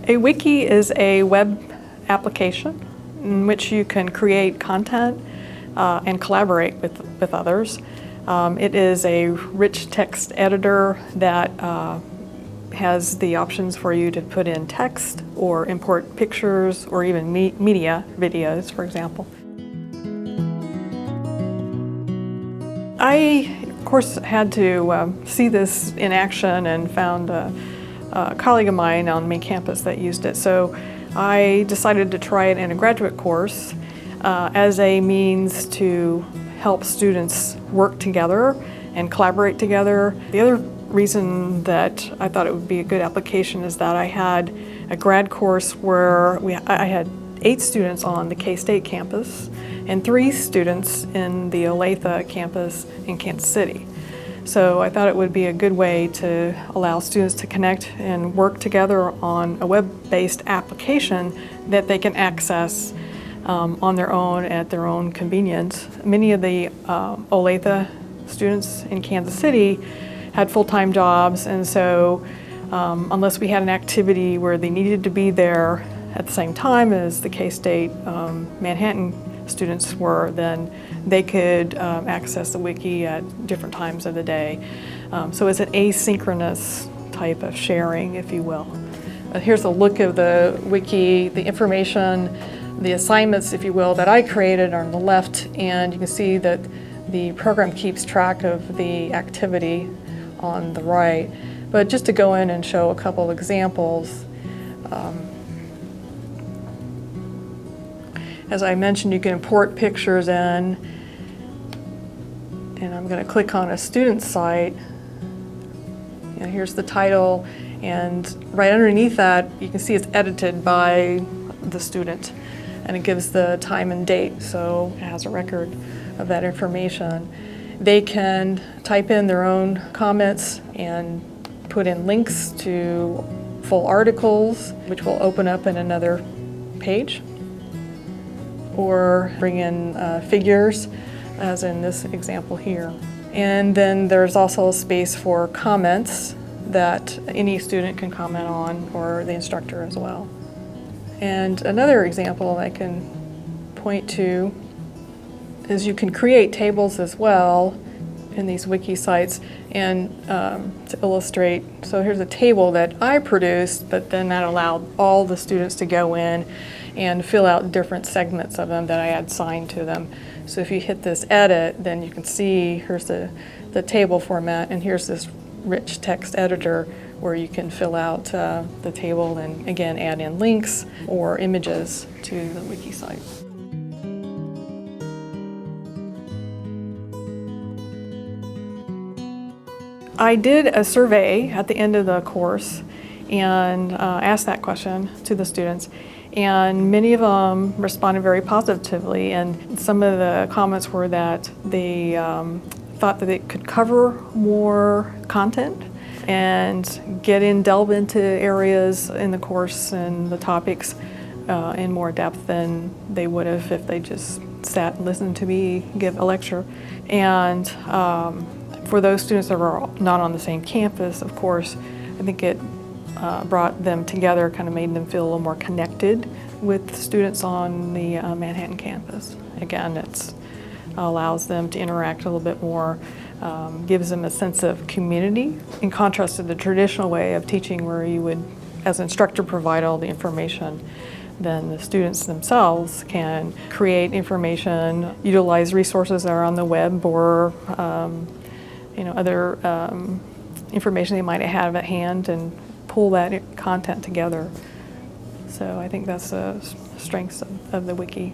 A wiki is a web application in which you can create content and collaborate with others. It is a rich text editor that has the options for you to put in text or import pictures or even media, videos, for example. I, of course, had to see this in action and found a colleague of mine on the main campus that used it. So I decided to try it in a graduate course as a means to help students work together and collaborate together. The other reason that I thought it would be a good application is that I had a grad course where I had 8 students on the K-State campus and 3 students in the Olathe campus in Kansas City. So I thought it would be a good way to allow students to connect and work together on a web-based application that they can access on their own at their own convenience. Many of the Olathe students in Kansas City had full-time jobs, and so unless we had an activity where they needed to be there at the same time as the K-State Manhattan students were, then they could access the wiki at different times of the day. So it's an asynchronous type of sharing, if you will. Here's a look of the wiki, the information, the assignments, if you will, that I created are on the left, and you can see that the program keeps track of the activity on the right. But just to go in and show a couple examples, as I mentioned, you can import pictures in, and I'm going to click on a student site. And here's the title, and right underneath that you can see it's edited by the student, and it gives the time and date, so it has a record of that information. They can type in their own comments and put in links to full articles, which will open up in another page, or bring in figures, as in this example here. And then there's also a space for comments that any student can comment on, or the instructor as well. And another example I can point to is you can create tables as well in these wiki sites, and to illustrate, so here's a table that I produced, but then that allowed all the students to go in and fill out different segments of them that I had assigned to them. So if you hit this edit, then you can see here's the table format, and here's this rich text editor where you can fill out the table and again add in links or images to the wiki site. I did a survey at the end of the course and asked that question to the students, and many of them responded very positively, and some of the comments were that they thought that it could cover more content and delve into areas in the course and the topics in more depth than they would have if they just sat and listened to me give a lecture. And for those students that were not on the same campus, of course, I think it brought them together, kind of made them feel a little more connected with students on the Manhattan campus. Again, it allows them to interact a little bit more, gives them a sense of community, in contrast to the traditional way of teaching where you would, as an instructor, provide all the information. Then the students themselves can create information, utilize resources that are on the web, or other information they might have at hand, and pull that content together. So I think that's the strengths of the wiki.